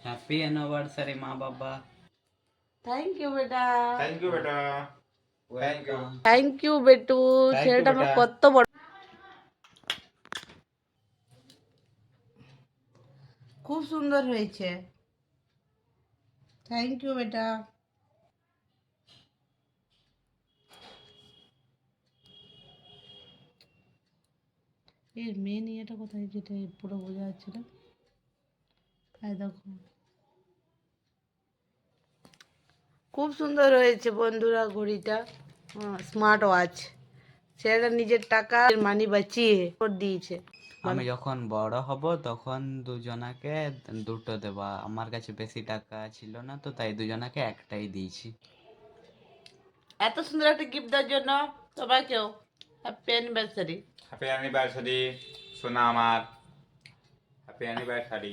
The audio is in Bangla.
হ্যাপি অ্যানিভার্সারি মা বাবা। থ্যাংক ইউ বেটা। থ্যাংক ইউ বেটা। Thank you. থ্যাংক ইউ বেটু। Thank you, ছেলেটা আমার বেটা। কত বড়। খুব সুন্দর হয়েছে। থ্যাংক ইউ বেটা। এর মেন ইয়েটা কোথায়, যেটা পুরো বোঝা যাচ্ছে না? এই দেখো, খুব সুন্দর হয়েছে বন্ধুরা ঘড়িটা। Smart watch. ছেলেটা নিজের টাকা মানি বাঁচিয়ে ওর দিয়েছে। আমি যখন বড় হব তখন দুজনাকে দুটো দেবা। আমার কাছে বেশি টাকা ছিল না, তো তাই দুজনাকে একটাই দিয়েছি। এত সুন্দর একটা গিফট দেওয়ার জন্য সবাইকেও হ্যাপি অ্যানিভার্সারি। হ্যাপি অ্যানিভার্সারি সোনা আমার। Happy anniversary.